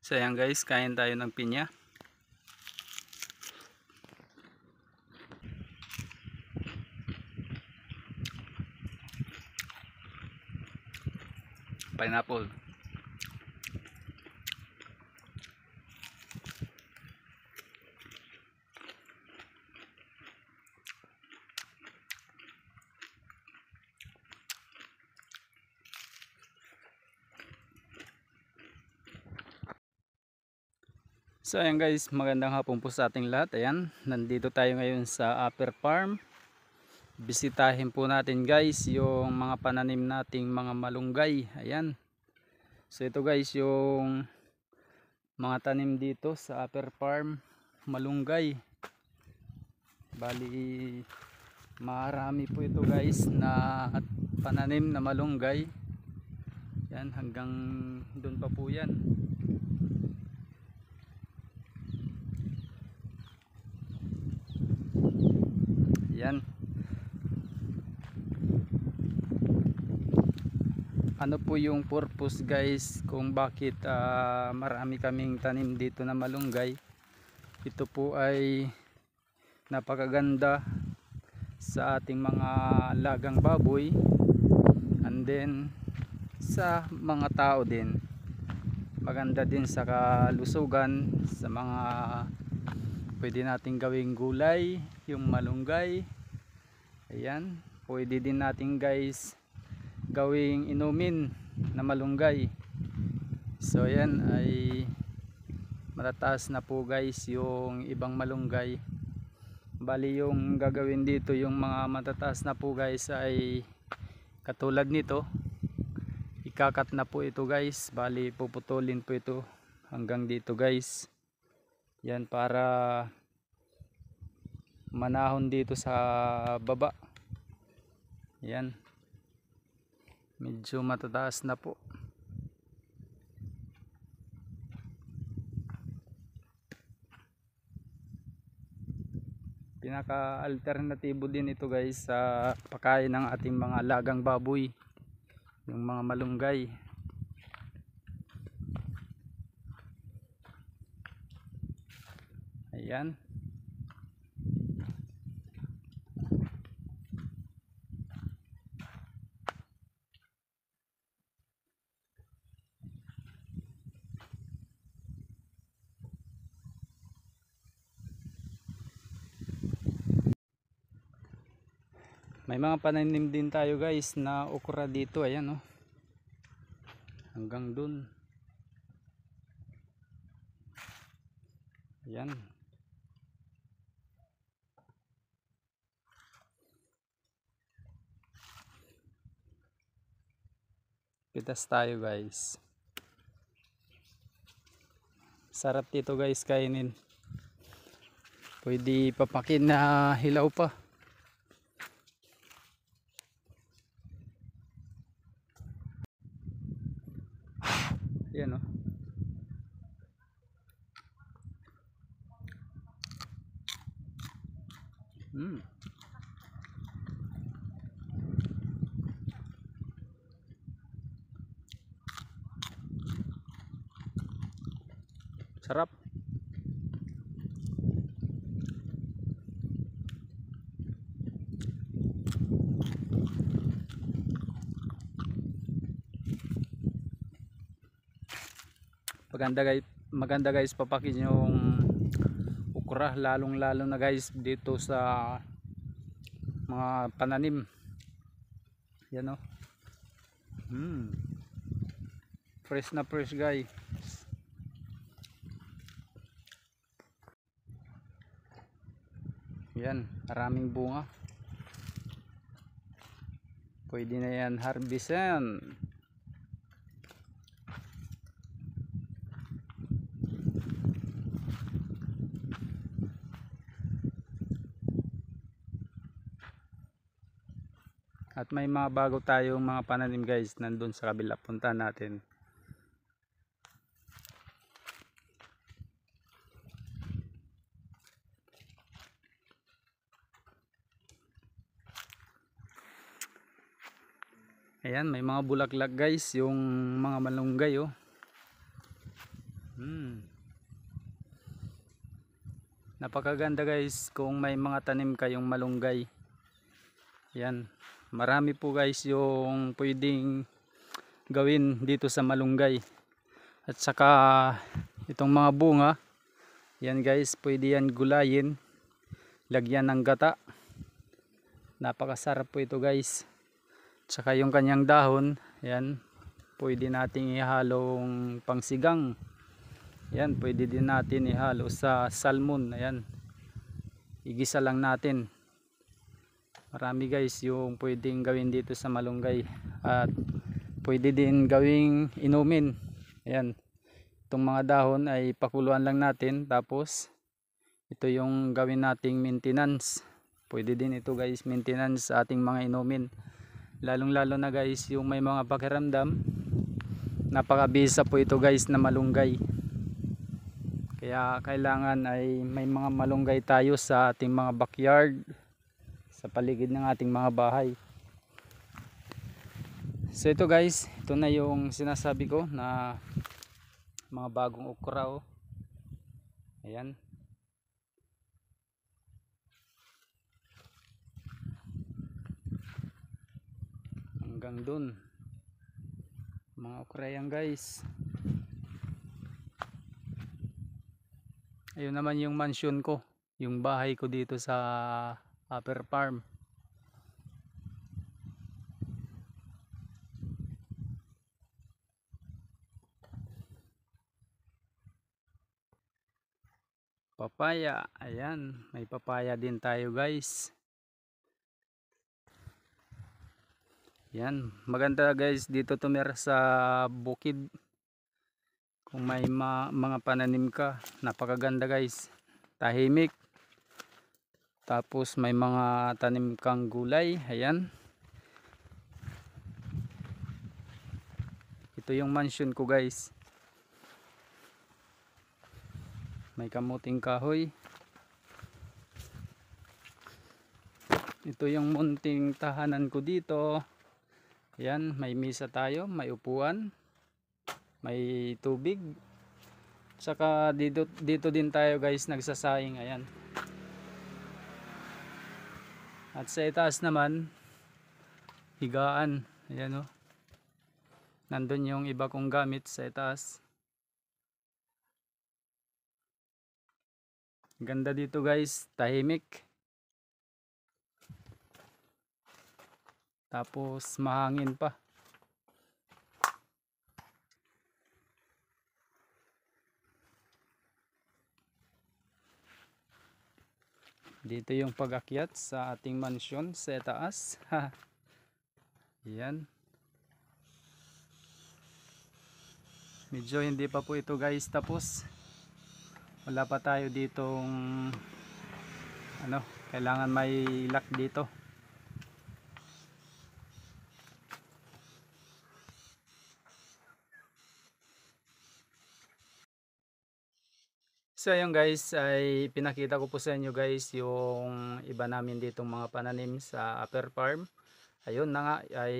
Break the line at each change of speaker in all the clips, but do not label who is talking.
So ayan guys, kain tayo ng pinya. Pineapple. So ayan guys, magandang hapon po sa ating lahat. Ayan, nandito tayo ngayon sa Upper Farm. Bisitahin po natin guys yung mga pananim nating mga malunggay. Ayan. So ito guys yung mga tanim dito sa Upper Farm, malunggay. Bali marami po ito guys na pananim na malunggay. Yan, hanggang doon pa po yan. Yan. Ano po yung purpose guys kung bakit marami kaming tanim dito na malunggay? Ito po ay napakaganda sa ating mga lagang baboy, and then sa mga tao din. Maganda din sa kalusugan, sa mga pwede nating gawing gulay, yung malunggay. Ayan, pwede din natin guys gawing inumin na malunggay. So ayan ay matataas na po guys yung ibang malunggay. Bali yung gagawin dito yung mga matataas na po guys ay katulad nito. Ikakat na po ito guys. Bali puputulin po ito hanggang dito guys. Yan para manahon dito sa baba. Yan. Medyo matataas na po. Pinaka-alternatibo din ito guys sa pagkain ng ating mga lagang baboy, yung mga malunggay. Ayan. May mga pananim din tayo guys na okra dito. Ayan oh. Hanggang dun. Ayan. Pitas tayo guys. Sarap dito guys kainin. Pwede papakin na hilaw pa. Ayan oh. Sarap. Maganda guys papakin yung okra, lalong lalo na guys dito sa mga pananim. Yan oh. Fresh na fresh guys. Yan, maraming bunga. Pwede na yan harvestan. At may mga bago tayong mga pananim guys nandun sa kabila, punta natin. Ayan, may mga bulaklak guys yung mga malunggay oh. Napakaganda guys kung may mga tanim kayong malunggay. Yan. Marami po guys yung pwedeng gawin dito sa malunggay. At saka itong mga bunga, yan guys, pwede yan gulayin, lagyan ng gata. Napakasarap po ito guys. At saka yung kanyang dahon, yan, pwede nating ihalong pangsigang. Yan, pwede din natin ihalo sa salmon. Ayan, igisa lang natin. Marami guys yung pwedeng gawin dito sa malunggay. At pwede din gawing inumin. Ayan, itong mga dahon ay pakuluan lang natin. Tapos ito yung gawin nating maintenance. Pwede din ito guys, maintenance sa ating mga inumin. Lalong lalo na guys yung may mga pakiramdam. Napakabisa po ito guys na malunggay. Kaya kailangan ay may mga malunggay tayo sa ating mga backyard, sa paligid ng ating mga bahay. So ito guys, ito na yung sinasabi ko na mga bagong okra. Oh. Ayan. Hanggang dun. Mga okra yan guys. Ayun naman yung mansion ko, yung bahay ko dito sa upper farm. Papaya, ayan, may papaya din tayo guys. Yan, maganda guys dito tumira sa bukid. Kung may mga pananim ka, napakaganda guys. Tahimik. Tapos may mga tanim kang gulay. Ayan. Ito yung mansion ko guys. May kamuting kahoy. Ito yung munting tahanan ko dito. Ayan, may misa tayo, may upuan, may tubig. Saka dito din tayo guys nagsasaing. Ayan. At sa itaas naman, higaan. Ayan o. Nandun yung iba kong gamit sa itaas. Ganda dito guys, tahimik. Tapos mahangin pa. Dito yung pag-akyat sa ating mansion sa taas. Yan. Medyo hindi pa po ito guys tapos. Wala pa tayo ditong kailangan may lock dito. So ayun guys, ay pinakita ko po sa inyo guys yung iba namin ditong mga pananim sa upper farm. Ayun na nga, ay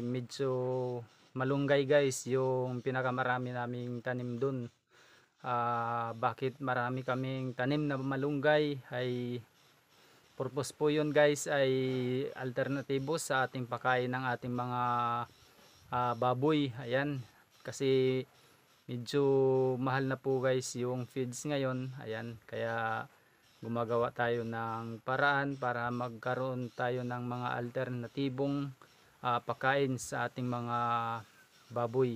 medyo malunggay guys yung pinakamarami naming tanim dun. Bakit marami kaming tanim na malunggay ay purpose po yun guys ay alternatibo sa ating pakain ng ating mga baboy. Ayan, kasi medyo mahal na po guys yung feeds ngayon. Ayan, kaya gumagawa tayo ng paraan para magkaroon tayo ng mga alternatibong pakain sa ating mga baboy.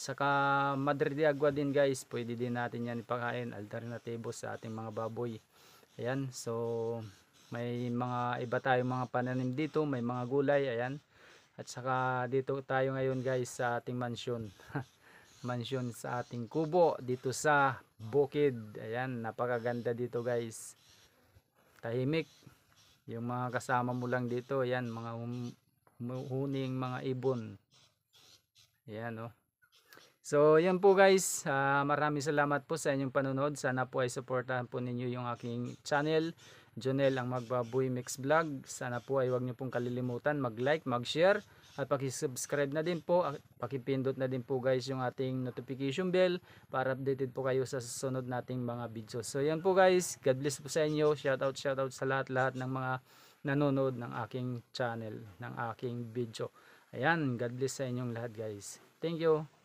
Saka Madre de Agua din guys, pwede din natin yan ipakain, alternatibo sa ating mga baboy. Ayan, so may mga iba tayong mga pananim dito, may mga gulay. Ayan, at saka dito tayo ngayon guys sa ating mansion. Mansion sa ating kubo dito sa bukid. Ayan, napakaganda dito guys. Tahimik. Yung mga kasama mo lang dito, ayan, mga huning mga ibon. Ayan oh. So yan po guys, maraming salamat po sa inyong panonood. Sana po ay supportahan po ninyo yung aking channel, Jonel ang Magbaboy Mix Vlog. Sana po ay huwag nyo pong kalilimutan mag-like, mag-share at paki-subscribe na din po at paki-pindot na din po guys yung ating notification bell para updated po kayo sa susunod nating mga videos. So yan po guys, God bless po sa inyo. Shoutout sa lahat-lahat ng mga nanonood ng aking channel, ng aking video. Ayan, God bless sa inyong lahat guys. Thank you.